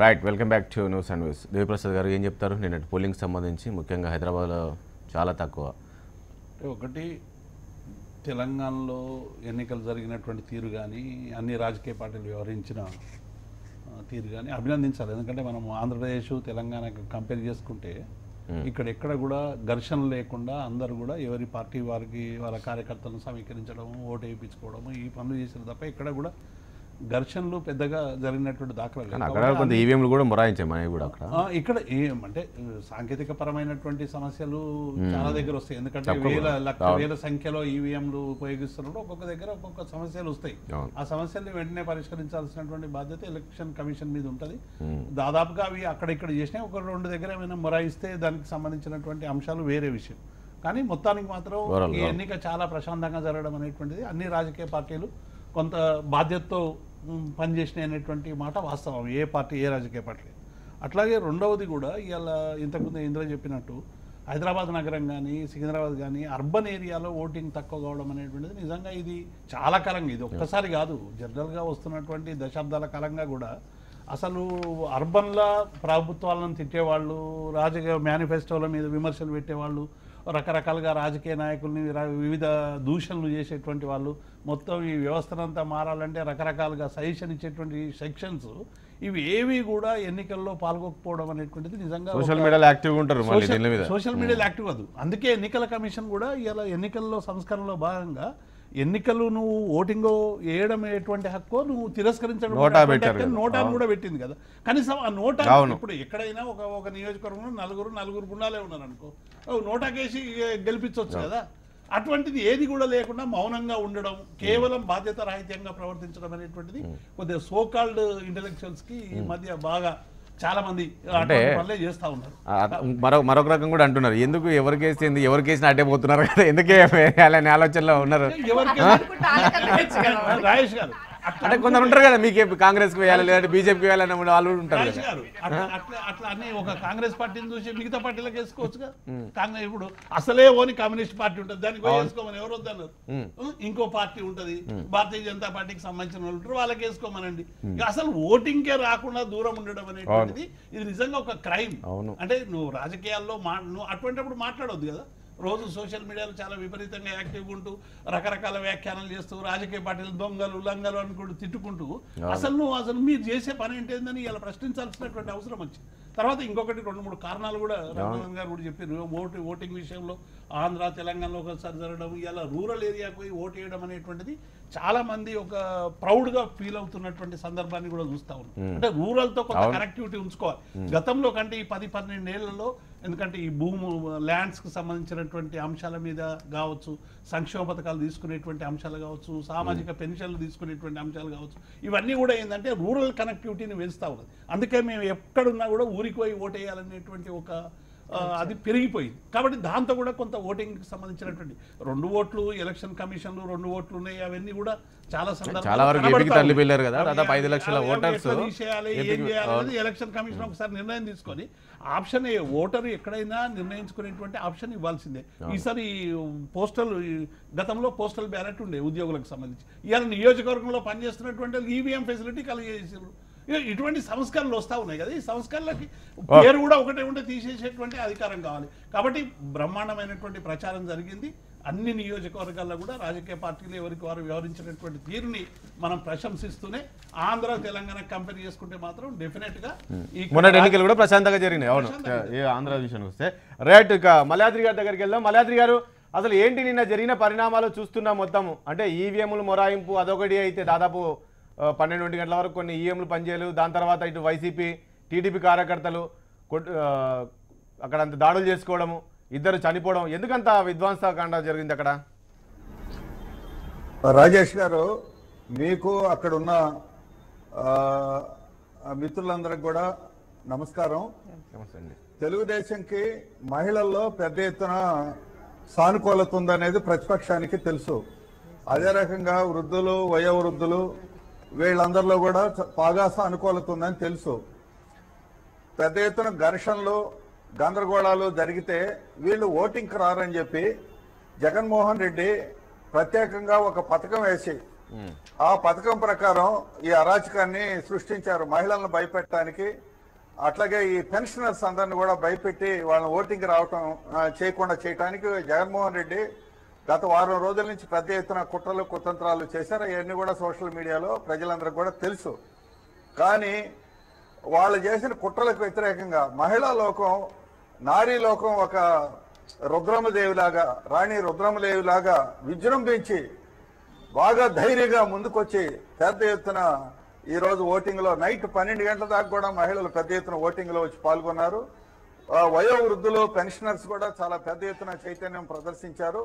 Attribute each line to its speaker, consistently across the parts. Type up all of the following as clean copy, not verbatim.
Speaker 1: Right, welcome back to news and views. Devi Prasad గారు ఏం చెప్తారు నిన్నటి పోలింగ్ సంబంధించి, ముఖ్యంగా హైదరాబాద్లో చాలా తక్కువ?
Speaker 2: ఒకటి, తెలంగాణలో ఎన్నికలు జరిగినటువంటి తీరు కానీ అన్ని రాజకీయ పార్టీలు వ్యవహరించిన తీరు కానీ అభినందించాలి. ఎందుకంటే మనం ఆంధ్రప్రదేశ్ తెలంగాణకు కంపేర్ చేసుకుంటే ఇక్కడ ఎక్కడ కూడా ఘర్షణ లేకుండా అందరూ కూడా ఎవరి పార్టీ వారికి వాళ్ళ కార్యకర్తలను సమీకరించడం, ఓటు వేయించుకోవడం, ఈ పనులు చేసారు తప్ప ఎక్కడ కూడా ఘర్షణలు పెద్దగా జరిగినటువంటి దాఖలాలు.
Speaker 1: కొంత ఈవీఎంలు కూడా మొరాయించాయి కూడా అక్కడ.
Speaker 2: ఇక్కడ ఏమంటే సాంకేతిక పరమైనటువంటి సమస్యలు చాలా దగ్గర వస్తాయి. ఎందుకంటే వేల సంఖ్యలో ఈవీఎంలు ఉపయోగిస్తున్నప్పుడు ఒక్కొక్క దగ్గర ఒక్కొక్క సమస్యలు వస్తాయి. ఆ సమస్యల్ని వెంటనే పరిష్కరించాల్సినటువంటి బాధ్యత ఎలక్షన్ కమిషన్ మీద ఉంటుంది. దాదాపుగా అవి అక్కడిక్కడ చేసినాయి. ఒక రెండు దగ్గర ఏమైనా మొరాయిస్తే దానికి సంబంధించినటువంటి అంశాలు వేరే విషయం. కానీ మొత్తానికి మాత్రం ఈ ఎన్నిక చాలా ప్రశాంతంగా జరగడం అనేటువంటిది అన్ని రాజకీయ పార్టీలు కొంత బాధ్యతతో పనిచేసినాయి అనేటువంటి మాట వాస్తవం, ఏ పార్టీ ఏ రాజకీయ పార్టీ. అట్లాగే రెండవది కూడా ఇవాళ ఇంతకుముందు ఇంద్ర చెప్పినట్టు హైదరాబాద్ నగరం కానీ సికింద్రాబాద్ కానీ అర్బన్ ఏరియాలో ఓటింగ్ తక్కువ కావడం అనేటువంటిది నిజంగా ఇది చాలా కాలంగా, ఇది ఒక్కసారి కాదు, జనరల్గా వస్తున్నటువంటి దశాబ్దాల కాలంగా కూడా అసలు అర్బన్లో ప్రభుత్వాలను తిట్టేవాళ్ళు, రాజకీయ మేనిఫెస్టోల మీద విమర్శలు పెట్టేవాళ్ళు, రకరకాలుగా రాజకీయ నాయకుల్ని వివిధ దూషణలు చేసేటువంటి వాళ్ళు, మొత్తం ఈ వ్యవస్థనంతా మారాలంటే రకరకాలుగా సజెషన్ ఇచ్చేటువంటి సెక్షన్స్, ఇవి ఏవి కూడా ఎన్నికల్లో పాల్గొకపోవడం అనేటువంటిది నిజంగా
Speaker 1: సోషల్ మీడియాలో యాక్టివ్గా ఉంటారు.
Speaker 2: సోషల్ మీడియాలో యాక్టివ్ కాదు. అందుకే ఎన్నికల కమిషన్ కూడా ఇలా ఎన్నికల్లో సంస్కరణలో భాగంగా ఎన్నికలు నువ్వు ఓటింగ్ వేయడం ఎటువంటి హక్కు నువ్వు తిరస్కరించడం నోటాను కూడా పెట్టింది కదా. కనీసం ఆ నోటా ఇప్పుడు ఎక్కడైనా ఒక నియోజకవర్గంలో నలుగురు గుండాలే ఉన్నారు అనుకో, నోటాకేసి గెలిపించవచ్చు కదా. అటువంటిది ఏది కూడా లేకుండా మౌనంగా ఉండడం, కేవలం బాధ్యత రాహిత్యంగా ప్రవర్తించడం అనేటువంటిది కొద్దిగా సోకాల్డ్ ఇంటెలెక్చువల్స్ కి ఈ మధ్య బాగా చాలా మంది అంటే చేస్తా ఉన్నారు.
Speaker 1: మరొక రకం కూడా అంటున్నారు, ఎందుకు ఎవరికేసింది ఎవరికేసిన అట్టే పోతున్నారు కదా, ఎందుకే అలానే ఆలోచనలో ఉన్నారు.
Speaker 2: రాజేష్ గారు
Speaker 1: అంటే కొందరు ఉంటారు కదా, మీకే కాంగ్రెస్కి వేయాలి లేదంటే బీజేపీకి వేయాలని వాళ్ళు ఉంటారు
Speaker 2: గారు. అట్లా అన్ని ఒక కాంగ్రెస్ పార్టీని చూసి మిగతా పార్టీలకు వేసుకోవచ్చుగా. కాంగ్రెస్ ఇప్పుడు అసలే ఓని కమ్యూనిస్ట్ పార్టీ ఉంటుంది, దానికి వేసుకోమని ఎవరు వద్దన్నారు. ఇంకో పార్టీ ఉంటది, భారతీయ జనతా పార్టీకి సంబంధించిన వాళ్ళు ఉంటారు, వాళ్ళకి వేసుకోమనండి. అసలు ఓటింగ్కే రాకుండా దూరం ఉండడం అనేటువంటిది ఇది నిజంగా ఒక క్రైమ్. అంటే నువ్వు రాజకీయాల్లో నువ్వు అటువంటిప్పుడు మాట్లాడొద్దు కదా. రోజు సోషల్ మీడియాలో చాలా విపరీతంగా యాక్టివ్గా ఉంటూ రకరకాల వ్యాఖ్యానాలు చేస్తూ రాజకీయ పార్టీలు దొంగలు లంగలు అనుకుంటూ తిట్టుకుంటూ అసలు మీరు చేసే పని ఏంటేందని ఇలా ప్రశ్నించాల్సినటువంటి అవసరం వచ్చింది. తర్వాత ఇంకొకటి 2-3 కారణాలు కూడా రామనాథన్ గారు కూడా చెప్పారు. ఓటింగ్ విషయంలో ఆంధ్ర తెలంగాణలో ఒకసారి జరగడం, ఇలా రూరల్ ఏరియాకు పోయి ఓటు వేయడం అనేటువంటిది చాలా మంది ఒక ప్రౌడ్గా ఫీల్ అవుతున్నటువంటి సందర్భాన్ని కూడా చూస్తా ఉన్నాం. అంటే రూరల్తో కొంత కనెక్టివిటీ ఉంచుకోవాలి. గతంలో కంటే ఈ 10-12 ఏళ్లలో, ఎందుకంటే ఈ భూము ల్యాండ్స్కి సంబంధించినటువంటి అంశాల మీద కావచ్చు, సంక్షేమ పథకాలు తీసుకునేటువంటి అంశాలు కావచ్చు, సామాజిక పెన్షన్లు తీసుకునేటువంటి అంశాలు కావచ్చు, ఇవన్నీ కూడా ఏంటంటే రూరల్ కనెక్టివిటీని పెంచుతా ఉన్నది. అందుకే మేము ఎక్కడున్నా కూడా ఊరికి పోయి ఓటేయాలనేటువంటి ఒక అది పెరిగిపోయింది. కాబట్టి దాంతో కూడా కొంత ఓటింగ్కి సంబంధించినటువంటి 2 ఓట్లు ఎలక్షన్ కమిషన్లు 2 ఓట్లు ఉన్నాయి, అవన్నీ కూడా చాలా ఎలక్షన్ కమిషన్ ఒకసారి నిర్ణయం తీసుకొని ఆప్షన్ ఓటరు ఎక్కడైనా నిర్ణయించుకునేటువంటి ఆప్షన్ ఇవ్వాల్సిందే. ఈసారి గతంలో పోస్టల్ బ్యాలెట్ ఉండే ఉద్యోగులకు సంబంధించి, ఇవాళ నియోజకవర్గంలో పనిచేస్తున్నటువంటి ఈవీఎం ఫెసిలిటీ కలిగేసారు. ఇటువంటి సంస్కరణలు వస్తూ ఉన్నాయి కదా. ఈ సంస్కరణలకి పేరు కూడా ఒకటే ఉంటే తీసేసేటువంటి అధికారం కావాలి. కాబట్టి బ్రహ్మాండమైనటువంటి ప్రచారం జరిగింది. అన్ని నియోజకవర్గాల్లో కూడా రాజకీయ పార్టీలు ఎవరికి వారు వ్యవహరించినటువంటి తీరుని మనం ప్రశంసిస్తూనే, ఆంధ్ర తెలంగాణ కంపేర్ చేసుకుంటే మాత్రం డెఫినెట్ గా
Speaker 1: మొన్నటి ఎన్నికలు కూడా ప్రశాంతంగా జరిగినాయి. అవును, ఆంధ్ర విషయానికి వస్తే రైట్. ఇక మల్యాద్రి గారి దగ్గరికి వెళ్దాం. మల్యాద్రి గారు, అసలు ఏంటి నిన్న జరిగిన పరిణామాలు చూస్తున్నాం మొత్తము? అంటే ఈవీఎంలు మొరాయింపు అదొకటి అయితే, దాదాపు 12 గంటల వరకు కొన్ని ఈఎంలు పనిచేయలు, దాని తర్వాత ఇటు వైసీపీ టీడీపీ కార్యకర్తలు అక్కడ అంత దాడులు చేసుకోవడము, 2 చనిపోవడం, ఎందుకంత విధ్వంసకాండ జరిగింది అక్కడ?
Speaker 3: రాజేష్ గారు, మీకు అక్కడ ఉన్న మిత్రులందరికి కూడా నమస్కారం. తెలుగుదేశంకి మహిళల్లో పెద్ద ఎత్తున సానుకూలత ఉందనేది ప్రతిపక్షానికి తెలుసు. అదే రకంగా వృద్ధులు, వయోవృద్ధులు, వీళ్ళందరిలో కూడా బాగా సానుకూలత ఉందని తెలుసు. పెద్ద ఎత్తున ఘర్షణలు గందరగోళాలు జరిగితే వీళ్ళు ఓటింగ్కి రారని చెప్పి జగన్మోహన్ రెడ్డి ప్రత్యేకంగా ఒక పథకం వేసి ఆ పథకం ప్రకారం ఈ అరాచకాన్ని సృష్టించారు. మహిళలను భయపెట్టడానికి అట్లాగే ఈ పెన్షనర్స్ అందరిని కూడా భయపెట్టి వాళ్ళని ఓటింగ్ రావటం చేయకుండా చేయడానికి జగన్మోహన్ రెడ్డి గత వారం రోజుల నుంచి పెద్ద ఎత్తున కుట్రలు కుతంత్రాలు చేశారు. అవన్నీ కూడా సోషల్ మీడియాలో ప్రజలందరికీ కూడా తెలుసు. కానీ వాళ్ళు చేసిన కుట్రలకు వ్యతిరేకంగా మహిళా లోకం, నారీ లోకం ఒక రుద్రమదేవిలాగా, రాణి రుద్రమదేవిలాగా విజృంభించి బాగా ధైర్యంగా ముందుకొచ్చి పెద్ద ఎత్తున ఈరోజు ఓటింగ్లో నైట్ 12 గంటల దాకా కూడా మహిళలు పెద్ద ఎత్తున ఓటింగ్లో వచ్చి పాల్గొన్నారు. వయోవృద్ధులు, పెన్షనర్స్ కూడా చాలా పెద్ద ఎత్తున చైతన్యం ప్రదర్శించారు.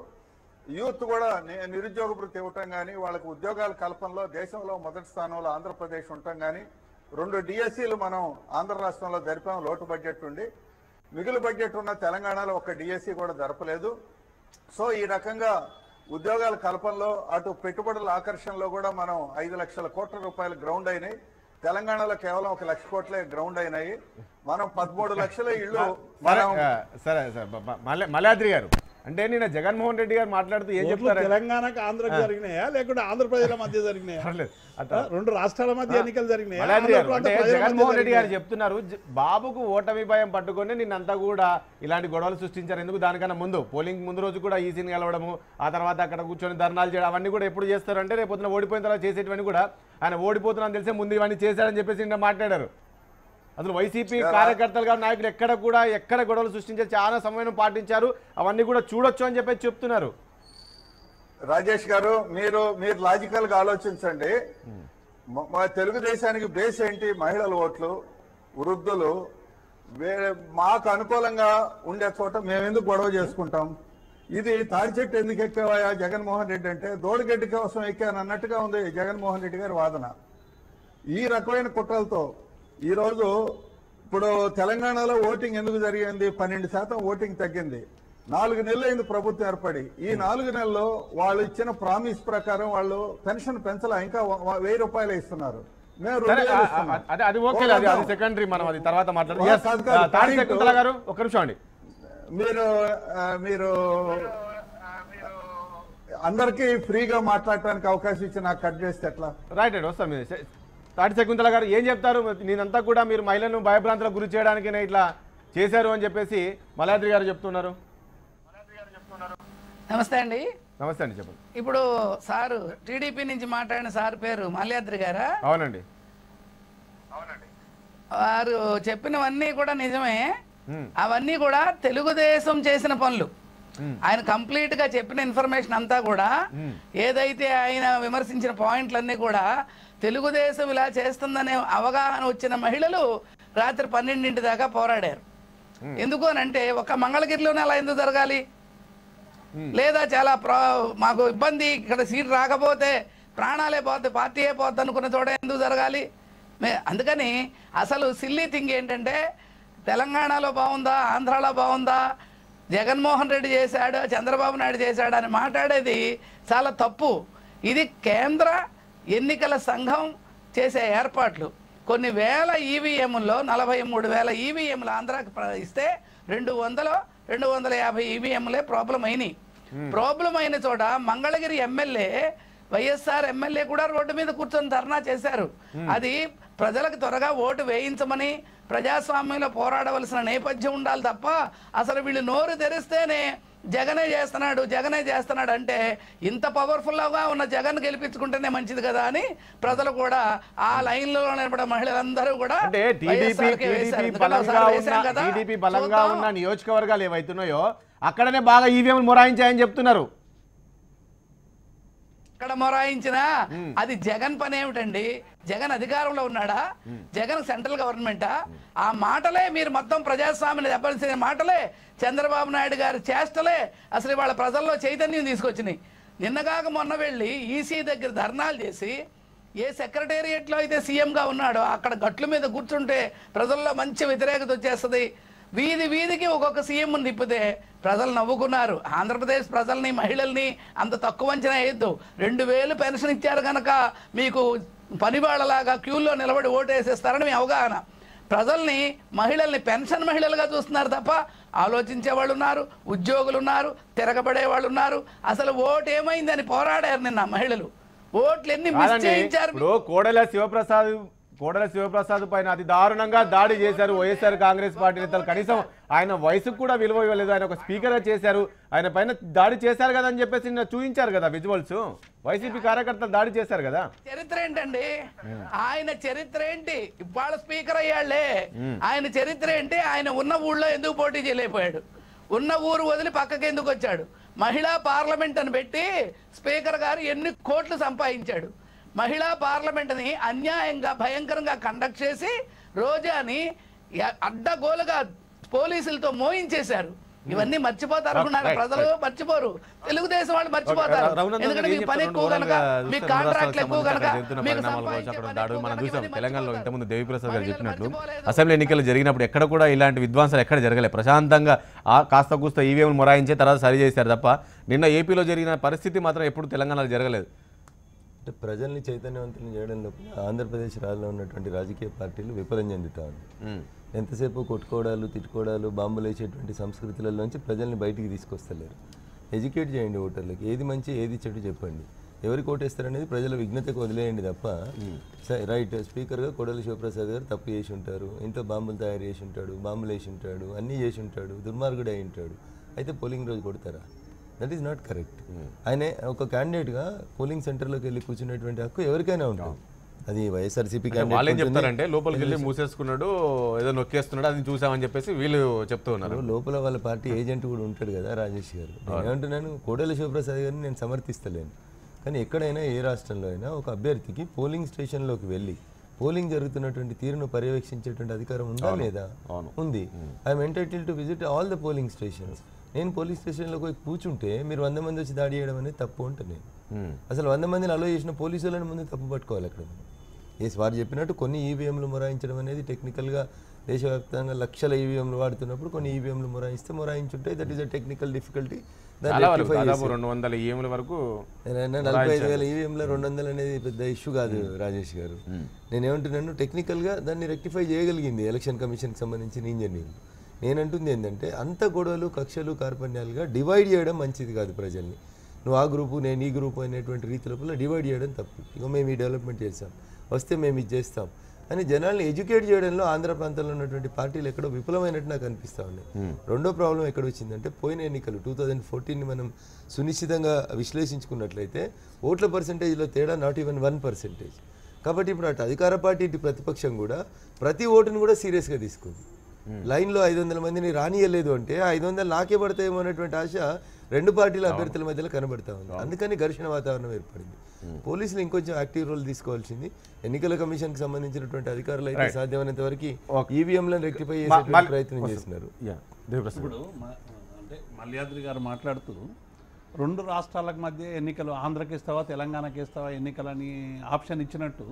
Speaker 3: యూత్ కూడా నిరుద్యోగ వృత్తి ఇవ్వటం కానీ, వాళ్ళకు ఉద్యోగాల కల్పనలో దేశంలో మొదటి స్థానంలో ఆంధ్రప్రదేశ్ ఉండటం కానీ, 2 డిఎస్సీలు మనం ఆంధ్ర రాష్ట్రంలో జరిపాం. లోటు బడ్జెట్ ఉండి మిగులు బడ్జెట్ ఉన్న తెలంగాణలో ఒక డిఎస్సీ కూడా జరపలేదు. సో ఈ రకంగా ఉద్యోగాల కల్పనలో, అటు పెట్టుబడుల ఆకర్షణలో కూడా మనం 5 లక్షల కోట్ల రూపాయలు గ్రౌండ్ అయినాయి. తెలంగాణలో కేవలం 1 లక్ష కోట్లే గ్రౌండ్ అయినాయి. మనం 13 లక్షల ఇళ్ళు
Speaker 1: సరే మల్లాద్రి గారు, అంటే నిన్న జగన్మోహన్ రెడ్డి గారు మాట్లాడుతూ ఏం చెప్తారు?
Speaker 2: తెలంగాణకు ఆంధ్రకు జరిగినాయా లేకుంటే ఆంధ్రప్రదేశ్ మధ్య జరిగినాయా? 2 రాష్ట్రాల మధ్య ఎన్నికలు జరిగినాయి.
Speaker 1: జగన్మోహన్ రెడ్డి గారు చెప్తున్నారు బాబుకు ఓటమి భయం పట్టుకొని నిన్నంతా కూడా ఇలాంటి గొడవలు సృష్టించారు. ఎందుకు? దానికన్నా ముందు పోలింగ్ ముందు రోజు కూడా ఈసీని కలవడము, ఆ తర్వాత అక్కడ కూర్చొని ధర్నాలు చేయడం, అవన్నీ కూడా ఎప్పుడు చేస్తారు అంటే రేపు పొద్దున ఓడిపోయిన తర్వాత చేసేటివన్నీ కూడా ఆయన ఓడిపోతున్నాను తెలిసే ముందు ఇవన్నీ చేశాడని చెప్పేసి నిన్న మాట్లాడారు. అసలు వైసీపీ కార్యకర్తలుగా నాయకులు ఎక్కడ గొడవలు సృష్టించే చాలా సమయం పాటించారు, అవన్నీ కూడా చూడొచ్చు అని చెప్పేసి చెప్తున్నారు.
Speaker 3: రాజేష్ గారు, మీరు లాజికల్ గా ఆలోచించండి. మా తెలుగుదేశానికి బేస్ ఏంటి? మహిళల ఓట్లు, వృద్ధులు. మాకు అనుకూలంగా ఉండే చోట మేము ఎందుకు గొడవ చేసుకుంటాం? ఇది తాడి చెట్టు ఎందుకు ఎక్కావా జగన్మోహన్ రెడ్డి అంటే దోడిగడ్డి కోసం ఎక్కాను అన్నట్టుగా ఉంది జగన్మోహన్ రెడ్డి గారి వాదన. ఈ రకమైన కుట్రలతో ఈరోజు ఇప్పుడు తెలంగాణలో ఓటింగ్ ఎందుకు జరిగింది? 12% ఓటింగ్ తగ్గింది. 4 నెలలు అయింది ప్రభుత్వం ఏర్పడి. ఈ 4 నెలల్లో వాళ్ళు ఇచ్చిన ప్రామిస్ ప్రకారం వాళ్ళు పెన్షన్ పెంచలా, ఇంకా 1000 రూపాయలు ఇస్తున్నారు. మేము 2000 ఇస్తున్నాం.
Speaker 1: అది ఓకే, అది సెకండరీ, మనం అది తర్వాత మాట్లాడదాం. గారు ఒక నిమిషం అండి. మీరు
Speaker 3: అందరికీ ఫ్రీగా మాట్లాడటానికి అవకాశం ఇచ్చి నాకు కట్ చేస్తే ఎట్లా?
Speaker 1: రైట్ అండి, వస్తాం. తాటి శకుంతల గారు ఏం చెప్తారు? నేనంతా కూడా మీరు మహిళలను భయభ్రాంతులకు గురి చేయడానికి ఇట్లా చేశారు అని చెప్పేసి మల్లాద్రి గారు చెప్తున్నారు.
Speaker 4: నమస్తే అండి.
Speaker 1: నమస్తే అండి, చెప్పండి.
Speaker 4: ఇప్పుడు సారు టీడీపీ నుంచి మాట్లాడిన సార్ పేరు మల్లాద్రి గారా?
Speaker 1: అవునండి.
Speaker 4: వారు చెప్పినవన్నీ కూడా నిజమే. అవన్నీ కూడా తెలుగుదేశం చేసిన పనులు. ఆయన కంప్లీట్ గా చెప్పిన ఇన్ఫర్మేషన్ అంతా కూడా, ఏదైతే ఆయన విమర్శించిన పాయింట్లన్నీ కూడా తెలుగుదేశం ఇలా చేస్తుందనే అవగాహన వచ్చిన మహిళలు రాత్రి 12 దాకా పోరాడారు. ఎందుకు అనంటే ఒక మంగళగిరిలోనే అలా ఎందుకు జరగాలి? లేదా చాలా మాకు ఇబ్బంది, ఇక్కడ సీట్ రాకపోతే ప్రాణాలే పోతే పార్టీయే పోద్ది అనుకున్న చోట ఎందుకు జరగాలి? అందుకని అసలు సిల్లీ థింగ్ ఏంటంటే తెలంగాణలో బాగుందా, ఆంధ్రాలో బాగుందా, జగన్మోహన్ రెడ్డి చేశాడు, చంద్రబాబు నాయుడు చేశాడు అని మాట్లాడేది చాలా తప్పు. ఇది కేంద్ర ఎన్నికల సంఘం చేసే ఏర్పాట్లు. కొన్ని వేల ఈవీఎంల్లో 43,000 ఈవీఎంలు ఆంధ్రాకి ఇస్తే 200-250 ఈవీఎంలే ప్రాబ్లం అయినాయి. ప్రాబ్లం అయిన చోట మంగళగిరి ఎమ్మెల్యే, వైఎస్ఆర్ ఎమ్మెల్యే కూడా రోడ్డు మీద కూర్చొని ధర్నా చేశారు. అది ప్రజలకు త్వరగా ఓటు వేయించమని ప్రజాస్వామ్యంలో పోరాడవలసిన నేపథ్యం ఉండాలి తప్ప అసలు వీళ్ళు నోరు తెరిస్తేనే జగనే చేస్తున్నాడు అంటే ఇంత పవర్ఫుల్గా ఉన్న జగన్ గెలిపించుకుంటేనే మంచిది కదా అని ప్రజలు కూడా ఆ లైన్లో నిలబడే మహిళలందరూ కూడా
Speaker 1: టీడీపీ బలంగా ఉన్న నియోజకవర్గాలు ఏవైతున్నాయో అక్కడనే బాగా ఈవీఎంలు మొరాయించాయని చెప్తున్నారు.
Speaker 4: అక్కడ మొరాయించినా అది జగన్ పని ఏమిటండి? జగన్ అధికారంలో ఉన్నాడా? జగన్ సెంట్రల్ గవర్నమెంటా? ఆ మాటలే మీరు మొత్తం ప్రజాస్వామ్యాన్ని దెబ్బతీసిన మాటలే, చంద్రబాబు నాయుడు గారి చేష్టలే అసలు వాళ్ళ ప్రజల్లో చైతన్యం తీసుకొచ్చినాయి. నిన్నగాక మొన్న వెళ్ళి ఈసీ దగ్గర ధర్నాలు చేసి ఏ సెక్రటేరియట్లో అయితే సీఎంగా ఉన్నాడో అక్కడ గట్ల మీద కూర్చుంటే ప్రజల్లో మంచి వ్యతిరేకత వచ్చేస్తుంది. వీధికి ఒక్కొక్క సీఎం తిప్పితే ప్రజలు నవ్వుకున్నారు. ఆంధ్రప్రదేశ్ ప్రజల్ని, మహిళల్ని అంత తక్కువ అంచనా వేయద్దు. 2000 పెన్షన్ ఇచ్చారు కనుక మీకు పనివాళ్ళలాగా క్యూల్లో నిలబడి ఓటేసేస్తారని మీ అవగాహన. ప్రజల్ని, మహిళల్ని పెన్షన్ మహిళలుగా చూస్తున్నారు తప్ప ఆలోచించే వాళ్ళు ఉన్నారు, ఉద్యోగులు ఉన్నారు, తిరగబడే వాళ్ళు ఉన్నారు. అసలు ఓటు ఏమైందని పోరాడారు నిన్న మహిళలు. ఓట్లు ఎన్ని మిస్ చేయించారు.
Speaker 1: కోడెల శివప్రసాద్ కోడెల శివప్రసాద్ పైన అతి దారుణంగా దాడి చేశారు వైఎస్ఆర్ కాంగ్రెస్ పార్టీ నేతలు. కనీసం ఆయన వయసుకు కూడా విలువ ఇవ్వలేదు. ఆయన ఒక స్పీకర్ గా చేశారు, ఆయన పైన దాడి చేశారు కదా అని చెప్పేసి నిన్న చూపించారు కదా విజువల్స్. వైసీపీ కార్యకర్తలు దాడి చేశారు కదా.
Speaker 4: చరిత్ర ఏంటండి ఆయన చరిత్ర ఏంటి? ఇవాళ స్పీకర్ అయ్యాళ్లే, ఆయన చరిత్ర ఏంటి? ఆయన ఉన్న ఊళ్ళో ఎందుకు పోటీ చేయలేకపోయాడు? ఉన్న ఊరు వదిలి పక్కకి ఎందుకు వచ్చాడు? మహిళా పార్లమెంట్ అని పెట్టి స్పీకర్ గారు ఎన్ని కోట్లు సంపాదించాడు. మహిళా పార్లమెంట్ని అన్యాయంగా భయంకరంగా కండక్ట్ చేసి రోజాని అడ్డగోలుగా పోలీసులతో మోయించేశారు. ఇవన్నీ మర్చిపోతారు అనుకున్నారు ప్రజలు, మర్చిపోరు. తెలుగుదేశం వాళ్ళు మర్చిపోతారు. ఎందుకంటే మీకు పని ఎక్కువ కనుక, మీకు కాంట్రాక్ట్లు ఎక్కువ కనుక,
Speaker 1: మనం చూసాం తెలంగాణలో ఇంతకుముందు దేవిప్రసాద్ గారు చెప్పినట్లు అసెంబ్లీ ఎన్నికలు జరిగినప్పుడు ఎక్కడ కూడా ఇలాంటి విధ్వంసాలు ఎక్కడ జరగలేదు. ప్రశాంతంగా కాస్త కూస్త ఈవీఎంలు మొరాయించే తర్వాత సరి చేశారు తప్ప నిన్న ఏపీలో జరిగిన పరిస్థితి మాత్రం ఎప్పుడు తెలంగాణలో జరగలేదు.
Speaker 5: అంటే ప్రజల్ని చైతన్యవంతులు చేయడం లోపల ఆంధ్రప్రదేశ్ రాజ్యంలో ఉన్నటువంటి రాజకీయ పార్టీలు విఫలం చెందుతా ఉంది. ఎంతసేపు కొట్టుకోవడాలు, తిట్టుకోవడాలు, బాంబులు వేసేటువంటి సంస్కృతులలోంచి ప్రజల్ని బయటికి తీసుకొస్తలేరు. ఎడ్యుకేట్ చేయండి ఓటర్లకి, ఏది మంచి ఏది చెడు చెప్పండి, ఎవరికి ఓటేస్తారనేది ప్రజల విజ్ఞతకు వదిలేయండి తప్ప రైట్ స్పీకర్గా కోడెల శివప్రసాద్ గారు తప్పు చేసి ఉంటారు, ఇంట్లో బాంబులు తయారు చేసి ఉంటాడు, బాంబులు వేసి ఉంటాడు, అన్నీ చేసి ఉంటాడు, దుర్మార్గుడు అయి ఉంటాడు, అయితే పోలింగ్ రోజు కొడతారా? That is not correct. ఆయన ఒక క్యాండిడేట్గా పోలింగ్ సెంటర్లోకి వెళ్ళి కూర్చునేటువంటి హక్కు ఎవరికైనా ఉంటుంది. అది వైఎస్ఆర్సీపీ
Speaker 1: వాళ్ళు ఏం చెప్తారంటే లోపలికి వెళ్ళి మూసేసుకున్నాడు, ఏదో నొక్కేస్తున్నాడు, అది చూసామని చెప్పేసి వీళ్ళు చెప్తూ ఉన్నారు.
Speaker 5: లోపల వాళ్ళ పార్టీ ఏజెంట్ కూడా ఉంటాడు కదా రాజేష్ గారు. ఏమంటున్నాను, కోడెల శివప్రసాద్ గారిని నేను సమర్థిస్తలేను, కానీ ఎక్కడైనా ఏ రాష్ట్రంలో అయినా ఒక అభ్యర్థికి పోలింగ్ స్టేషన్లోకి వెళ్ళి పోలింగ్ జరుగుతున్నటువంటి తీరును పర్యవేక్షించేటువంటి అధికారం ఉందా లేదా? ఉంది. I'm entitled to visit all the polling stations. నేను పోలీస్ స్టేషన్లోకి పోయి కూర్చుంటే మీరు 100 మంది వచ్చి దాడి చేయడం అనేది తప్పు ఉంటుంది. అసలు 100 మందిని అలో చేసిన పోలీసులను ముందు తప్పు పట్టుకోవాలి. అక్కడ వారు చెప్పినట్టు కొన్ని ఈవీఎంలు మొరాయించడం అనేది టెక్నికల్గా దేశవ్యాప్తంగా లక్షల ఈవీఎంలు వాడుతున్నప్పుడు కొన్ని ఈవీఎంలు మొరాయించుంటాయి. That is a technical difficulty.
Speaker 1: 200 ఈవీఎంల వరకు
Speaker 5: 45,000 ఈవీఎంల 200 అనేది పెద్ద ఇష్యూ కాదు రాజేష్ గారు. నేనేమంటున్నాను, టెక్నికల్గా దాన్ని రెక్టిఫై చేయగలిగింది ఎలక్షన్ కమిషన్కి సంబంధించిన ఇంజనీర్లు. నేనంటుంది ఏంటంటే అంత గొడవలు, కక్షలు, కార్పణ్యాలుగా డివైడ్ చేయడం మంచిది కాదు ప్రజల్ని. నువ్వు ఆ గ్రూపు, నేను ఈ గ్రూపు అనేటువంటి రీతి లోపల డివైడ్ చేయడం తప్పు. ఇక మేము ఈ డెవలప్మెంట్ చేస్తాం, వస్తే మేము ఇది చేస్తాం అని జనాల్ని ఎడ్యుకేట్ చేయడంలో ఆంధ్ర ప్రాంతంలో ఉన్నటువంటి పార్టీలు ఎక్కడో విఫలమైనట్టు నాకు అనిపిస్తూ ఉన్నాయి. రెండో ప్రాబ్లం ఎక్కడ వచ్చిందంటే పోయిన ఎన్నికలు 2014ని మనం సునిశ్చితంగా విశ్లేషించుకున్నట్లయితే ఓట్ల పర్సెంటేజ్లో తేడా నాట్ ఈవెన్ 1%. కాబట్టి ఇప్పుడు అటు అధికార పార్టీ ఇటు ప్రతిపక్షం కూడా ప్రతి ఓటును కూడా సీరియస్గా తీసుకుంది. లైన్లో 500 మందిని రానియలేదు అంటే 500 నాకే పడతాయేమో అనేటువంటి ఆశ రెండు పార్టీల అభ్యర్థుల మధ్యలో కనబడతా ఉంది. అందుకని ఘర్షణ వాతావరణం ఏర్పడింది. పోలీసులు ఇంకొంచెం యాక్టివ్ రోల్ తీసుకోవాల్సింది. ఎన్నికల కమిషన్ కి సంబంధించినటువంటి అధికారులు అయితే సాధ్యమైనంత వరకు ఈవీఎంలను రెక్టిఫై చేసే ప్రయత్నం చేస్తున్నారు.
Speaker 2: ఇప్పుడు అంటే మల్యాద్రి గారు మాట్లాడుతూ రెండు రాష్ట్రాల మధ్య ఎన్నికలు ఆంధ్రకి ఇస్తావా తెలంగాణకి ఇస్తావా ఎన్నికలని ఆప్షన్ ఇచ్చినట్టు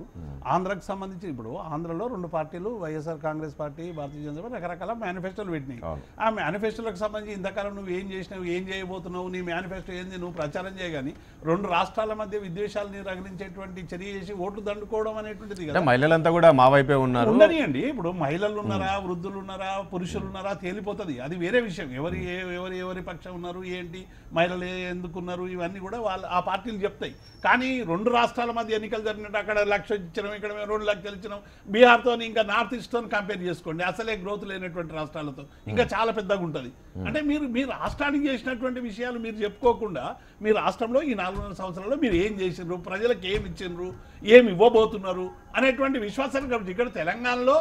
Speaker 2: ఆంధ్రాకి సంబంధించి ఇప్పుడు ఆంధ్రలో రెండు పార్టీలు వైఎస్ఆర్ కాంగ్రెస్ పార్టీ, భారతీయ జనతా పార్టీ రకరకాల మేనిఫెస్టోలు పెట్టినాయి. ఆ మేనిఫెస్టోలకు సంబంధించి ఇంతకాలం నువ్వు ఏం చేసినావు, ఏం చేయబోతున్నావు, నీ మేనిఫెస్టో ఏంది, నువ్వు ప్రచారం చేయగాని రెండు రాష్ట్రాల మధ్య విద్వేషాలని రగిలించేటువంటి చర్య చేసి ఓట్లు దండుకోవడం అనేటువంటిది కదా.
Speaker 1: మహిళలంతా కూడా మా వైపే ఉన్నారు.
Speaker 2: ఉండనియండి, ఇప్పుడు మహిళలు ఉన్నారా, వృద్ధులు ఉన్నారా, పురుషులు ఉన్నారా తేలిపోతుంది, అది వేరే విషయం. ఎవరి పక్షం ఉన్నారు, ఏంటి, మహిళలు ఎందుకున్నారు, ఇవన్నీ కూడా వాళ్ళు ఆ పార్టీలు చెప్తాయి. కానీ రెండు రాష్ట్రాల మధ్య ఎన్నికలు జరిగినట్టు అక్కడ 1,00,000 ఇచ్చినాం, ఇక్కడ 2 లక్షలు ఇచ్చినాం. బీహార్తో ఇంకా నార్త్ ఈస్ట్తో కంపేర్ చేసుకోండి, అసలే గ్రోత్ లేనటువంటి రాష్ట్రాలతో ఇంకా చాలా పెద్దగా ఉంటుంది. అంటే మీరు రాష్ట్రానికి చేసినటువంటి విషయాలు మీరు చెప్పుకోకుండా మీ రాష్ట్రంలో ఈ 4 సంవత్సరాల్లో మీరు ఏం చేసిండ్రు, ప్రజలకు ఏమి ఇచ్చిండ్రు, ఏమి ఇవ్వబోతున్నారు అనేటువంటి విశ్వాసాన్ని కాబట్టి ఇక్కడ తెలంగాణలో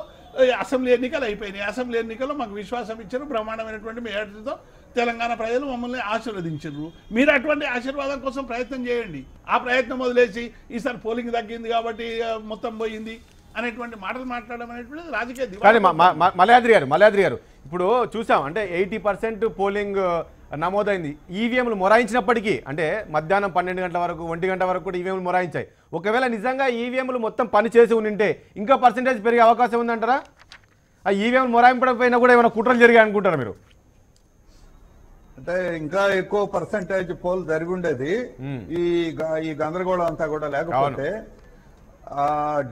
Speaker 2: అసెంబ్లీ ఎన్నికలు అయిపోయినాయి. అసెంబ్లీ ఎన్నికల్లో మాకు విశ్వాసం ఇచ్చారు, బ్రహ్మాండమైనటువంటి మెజారిటీతో తెలంగాణ ప్రజలు మమ్మల్ని ఆశీర్వదించారు. మీరు అటువంటి ఆశీర్వాదం కోసం ప్రయత్నం చేయండి. ఆ ప్రయత్నం వదిలేసి ఈసారి పోలింగ్ తగ్గింది కాబట్టి మొత్తం పోయింది అనేటువంటి మాటలు మాట్లాడడం అనేటువంటిది రాజకీయ.
Speaker 1: కానీ మల్యాద్రి గారు ఇప్పుడు చూసాం అంటే 80% పోలింగ్ నమోదైంది. ఈవీఎంలు మొరాయించినప్పటికీ అంటే మధ్యాహ్నం 12 గంటల వరకు 1 గంట వరకు కూడా ఈవీఎంలు మొరాయించాయి. ఒకవేళ నిజంగా ఈవీఎంలు మొత్తం పని చేసి ఉంటే ఇంకా పర్సెంటేజ్ పెరిగే అవకాశం ఉందంటారా? ఆ ఈవీఎంలు మొరాయింపడకపోయినా కూడా ఏమైనా కుట్రలు జరిగాయి అనుకుంటారా మీరు?
Speaker 3: అంటే ఇంకా ఎక్కువ పర్సెంటేజ్ పోల్ జరిగి ఉండేది ఈ గందరగోళం అంతా కూడా. లేకపోతే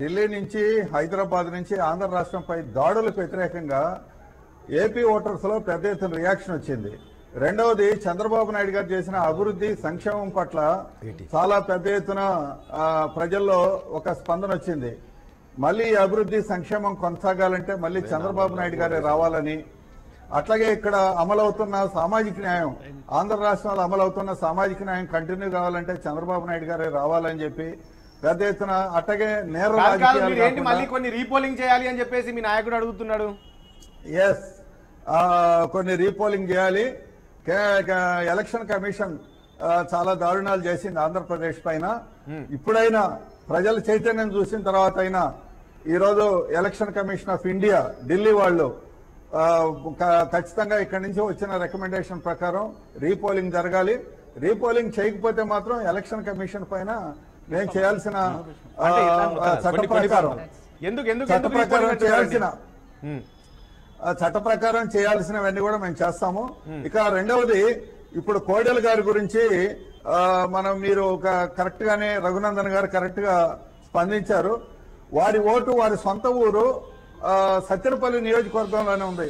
Speaker 3: ఢిల్లీ నుంచి హైదరాబాద్ నుంచి ఆంధ్ర రాష్ట్రంపై దాడులకు వ్యతిరేకంగా ఏపీ ఓటర్స్ లో పెద్ద ఎత్తున రియాక్షన్ వచ్చింది. రెండవది, చంద్రబాబు నాయుడు గారు చేసిన అభివృద్ధి సంక్షేమం పట్ల చాలా పెద్ద ఎత్తున ప్రజల్లో ఒక స్పందన వచ్చింది. మళ్ళీ ఈ అభివృద్ధి సంక్షేమం కొనసాగాలంటే మళ్ళీ చంద్రబాబు నాయుడు గారే రావాలని, అట్లాగే ఇక్కడ అమలవుతున్న సామాజిక న్యాయం, ఆంధ్ర రాష్ట్రంలో అమలవుతున్న సామాజిక న్యాయం కంటిన్యూ కావాలంటే చంద్రబాబు నాయుడు గారే రావాలని చెప్పి పెద్ద ఎత్తున, అట్లాగే నేర రాజకీయాలు
Speaker 1: ఏంటి మళ్ళీ కొన్ని రీపోలింగ్ చేయాలి అని చెప్పేసి మీ నాయకుడు అడుగుతున్నాడు.
Speaker 3: ఎస్, కొన్ని రీపోలింగ్ చేయాలి. ఎలక్షన్ కమిషన్ చాలా దారుణాలు చేసింది ఆంధ్రప్రదేశ్ పైన. ఇప్పుడైనా ప్రజల చైతన్యం చూసిన తర్వాత అయినా ఈరోజు election commission of India Delhi వాళ్ళు ఖచ్చితంగా ఇక్కడి నుంచి వచ్చిన రికమెండేషన్ ప్రకారం రీపోలింగ్ జరగాలి. రీపోలింగ్ చేయకపోతే మాత్రం ఎలక్షన్ కమిషన్ పైన మేము చేయాల్సిన చట్ట ప్రకారం చేయాల్సినవన్నీ కూడా మేము చేస్తాము. ఇక రెండవది, ఇప్పుడు కోడెల గారి గురించి మీరు కరెక్ట్ గానే రఘునందన్ గారు కరెక్ట్ గా స్పందించారు. వారి ఓటు వారి సొంత ఊరు సత్తెనపల్లి నియోజకవర్గంలోనే ఉంది.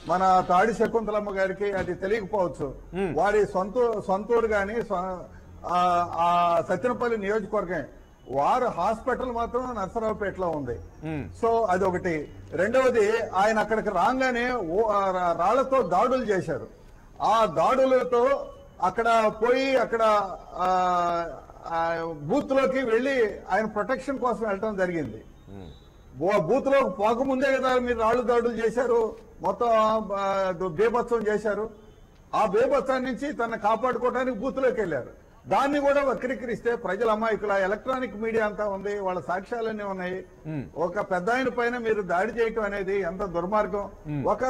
Speaker 3: మన తాడి శకుంతలమ్మ గారికి అది తెలియకపోవచ్చు. వారి సొంతూరు గాని సత్తెనపల్లి నియోజకవర్గం. వారు హాస్పిటల్ మాత్రం నర్సరావుపేటలో ఉంది. సో అదొకటి. రెండవది, ఆయన అక్కడికి రాగానే రాళ్లతో దాడులు చేశారు. ఆ దాడులతో అక్కడ పోయి అక్కడ బూత్ లోకి వెళ్లి ఆయన ప్రొటెక్షన్ కోసం వెళ్ళటం జరిగింది. బూత్ లోకి పోకముందే కదా మీరు రాళ్లు దాడులు చేశారు, మొత్తం బేభత్సం చేశారు. ఆ బేభత్సాన్ని నుంచి తనను కాపాడుకోవడానికి బూత్ లోకి వెళ్ళారు. దాన్ని కూడా వక్రీకరిస్తే ప్రజల అమాయకుల ఎలక్ట్రానిక్ మీడియా అంతా ఉంది, వాళ్ళ సాక్ష్యాలన్నీ ఉన్నాయి. ఒక పెద్ద ఆయన పైన మీరు దాడి చేయటం అనేది ఎంత దుర్మార్గం. ఒక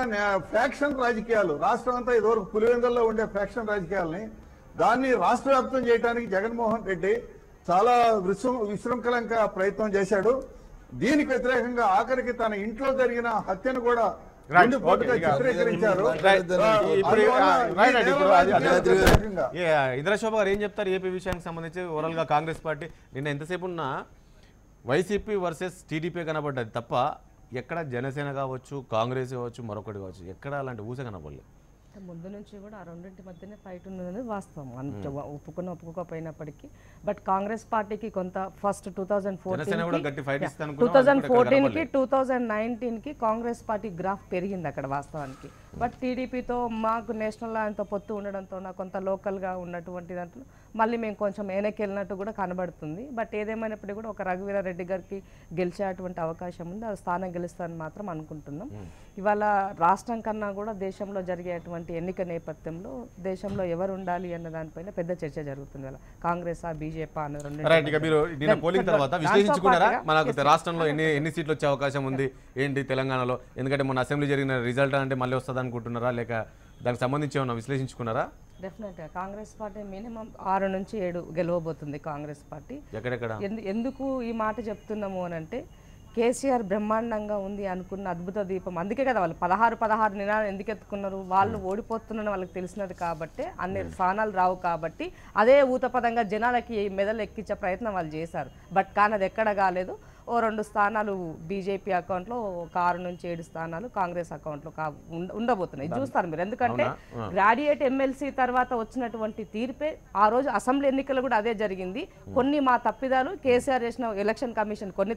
Speaker 3: ఫ్యాక్షన్ రాజకీయాలు రాష్ట్రం అంతా ఇదివరకు పులివెందుల్లో ఉండే ఫ్యాక్షన్ రాజకీయాలని దాన్ని రాష్ట్ర వ్యాప్తం చేయడానికి జగన్మోహన్ రెడ్డి చాలా విశృంఖలంగా ప్రయత్నం చేశాడు. దీనికి వ్యతిరేకంగా ఆఖరికి తన ఇంట్లో జరిగిన హత్యను కూడా
Speaker 1: ఇంద్రశోభ గారు ఏం చెప్తారు ఏపీ విషయానికి సంబంధించి? ఓవరాల్ గా కాంగ్రెస్ పార్టీ నిన్న ఎంతసేపు ఉన్నా వైసీపీ వర్సెస్ టీడీపీ కనబడ్డది తప్ప ఎక్కడ జనసేన కావచ్చు, కాంగ్రెస్ కావచ్చు, మరొకటి కావచ్చు, ఎక్కడ అలాంటి ఊస కనబడలేదు.
Speaker 6: ముందు నుంచి కూడా ఆ రెండింటి మధ్యనే ఫైట్ ఉన్నది వాస్తవం. అంత ఒప్పుకోకపోయినప్పటికీ బట్ కాంగ్రెస్ పార్టీకి కొంత ఫస్ట్ 2014కి 2019కి కాంగ్రెస్ పార్టీ గ్రాఫ్ పెరిగింది అక్కడ వాస్తవానికి. బట్ టీడీపీతో మాకు నేషనల్ ఆయనతో పొత్తు ఉండడంతో కొంత లోకల్గా ఉన్నటువంటి దాంట్లో మళ్ళీ మేము కొంచెం వెనక్కి వెళ్ళినట్టు కూడా కనబడుతుంది. బట్ ఏదేమైనప్పటికీ కూడా ఒక రఘువీరారెడ్డి గారికి గెలిచేటువంటి అవకాశం ఉంది. ఆ స్థానం గెలుస్తారని మాత్రం అనుకుంటున్నాం. ఇవాళ రాష్ట్రం కన్నా కూడా దేశంలో జరిగేటువంటి ఎన్నిక నేపథ్యంలో దేశంలో ఎవరు ఉండాలి అన్న దానిపైన పెద్ద చర్చ జరుగుతుంది. కాంగ్రెస్ బీజేపీ అన్న
Speaker 1: రాష్ట్రంలో ఎన్ని సీట్లు వచ్చే అవకాశం ఉంది ఏంటి తెలంగాణలో? ఎందుకంటే మొన్న అసెంబ్లీ జరిగిన రిజల్ట్ అంటే మళ్ళీ వస్తుంది అనుకుంటున్నారా, లేక దానికి సంబంధించి ఏమన్నా విశ్లేషించుకున్నారా?
Speaker 6: డెఫినెట్గా కాంగ్రెస్ పార్టీ మినిమం 6 నుంచి 7 గెలవబోతుంది కాంగ్రెస్ పార్టీ. ఎందుకు ఈ మాట చెప్తున్నాము అని అంటే కేసీఆర్ బ్రహ్మాండంగా ఉంది అనుకున్న అద్భుత దీపం. అందుకే కదా వాళ్ళు 16 నినాలు ఎందుకు ఎత్తుకున్నారు? వాళ్ళు ఓడిపోతున్నారని వాళ్ళకి తెలిసినది కాబట్టి, అన్ని స్థానాలు రావు కాబట్టి అదే ఊతపదంగా జనాలకి మెదలు ఎక్కించే ప్రయత్నం వాళ్ళు చేశారు. బట్ కానీ అది ఎక్కడ కాలేదు. ఓ 2 స్థానాలు బీజేపీ అకౌంట్లో, ఒక 6 నుంచి 7 స్థానాలు కాంగ్రెస్ అకౌంట్లో ఉండబోతున్నాయి. చూస్తారు మీరు. ఎందుకంటే గ్రాడ్యుయేట్ ఎమ్మెల్సీ తర్వాత వచ్చినటువంటి తీర్పే ఆ రోజు అసెంబ్లీ ఎన్నికలు కూడా అదే జరిగింది. కొన్ని మా తప్పిదాలు కేసీఆర్ చేసిన ఎలక్షన్ కమిషన్ కొన్ని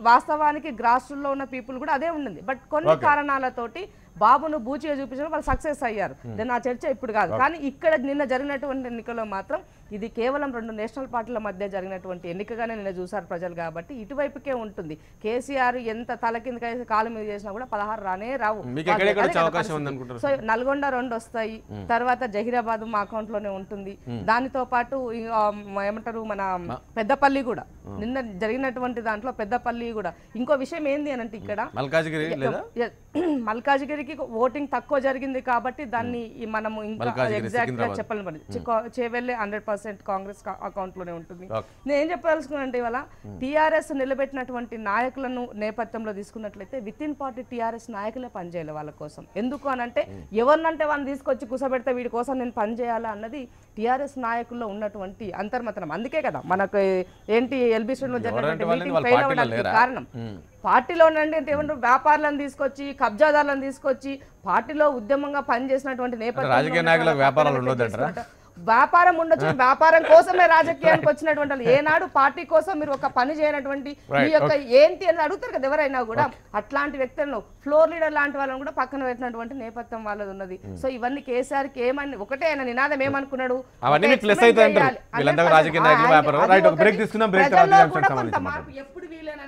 Speaker 6: వాస్తవానికి గ్రాస్ రూట్ లో ఉన్న పీపుల్ కూడా అదే ఉండింది. బట్ కొన్ని కారణాలతోటి బాబును బూచిగా చూపించడం వాళ్ళు సక్సెస్ అయ్యారు. దాని ఆ చర్చ ఇప్పుడు కాదు. కానీ ఇక్కడ నిన్న జరిగినటువంటి ఎన్నికల్లో మాత్రం ఇది కేవలం 2 నేషనల్ పార్టీల మధ్య జరిగినటువంటి ఎన్నికగానే నిన్న చూసారు ప్రజలు. కాబట్టి ఇటువైపుకే ఉంటుంది. కేసీఆర్ ఎంత తల కింద కాలు మీద చేసినా కూడా 16 రానే రావు. సో నల్గొండ 2 వస్తాయి. తర్వాత జహీరాబాద్ మా అకౌంట్ లోనే ఉంటుంది. దానితో పాటు ఏమంటారు మన పెద్దపల్లి కూడా నిన్న జరిగినటువంటి దాంట్లో పెద్దపల్లి కూడా. ఇంకో విషయం ఏంది అని అంటే ఇక్కడ మల్కాజిగిరికి ఓటింగ్ తక్కువ జరిగింది కాబట్టి దాన్ని మనము ఇంకా ఎగ్జాక్ట్ గా చెప్పాలి. చేవెళ్ళే 100% కాంగ్రెస్ అకౌంట్ లోనే ఉంటుంది. నేను ఏం చెప్పాల్సుకున్నానంటే ఇవాళ టీఆర్ఎస్ నిలబెట్టినటువంటి నాయకులను నేపథ్యంలో తీసుకున్నట్లయితే విత్ ఇన్ పార్టీ టీఆర్ఎస్ నాయకులే పనిచేయాలి వాళ్ళ కోసం. ఎందుకు అని అంటే ఎవరినంటే వాళ్ళని తీసుకొచ్చి కూసబెడితే వీడి కోసం నేను పనిచేయాలా అన్నది టీఆర్ఎస్ నాయకుల్లో ఉన్నటువంటి అంతర్మతనం. అందుకే కదా మనకు ఏంటి ఎల్బీ స్టేడియంలో జరిగినటువంటి మీటింగ్ ఫెయిల్ అవ్వడానికి కారణం. పార్టీలో అంటే ఏమంటారు వ్యాపారులను తీసుకొచ్చి కబ్జాదారులను తీసుకొచ్చి పార్టీలో ఉద్యమంగా పనిచేసినటువంటి నేపథ్యం వ్యాపారం ఉండొచ్చు, వ్యాపారం కోసమే రాజకీయానికి వచ్చినటువంటి వాళ్ళు. ఏనాడు పార్టీ కోసం మీరు ఒక పని చేయనటువంటి మీ యొక్క ఏంటి అని అడుగుతారు కదా ఎవరైనా కూడా. అట్లాంటి వ్యక్తులను ఫ్లోర్ లీడర్ లాంటి వాళ్ళని కూడా పక్కన పెట్టినటువంటి నేపథ్యం వాళ్ళది ఉన్నది. సో ఇవన్నీ కేసీఆర్ కి ఏమని ఒకటే ఆయన నినాదం ఏమనుకున్నాడు,
Speaker 1: ఎప్పుడు వీలైనా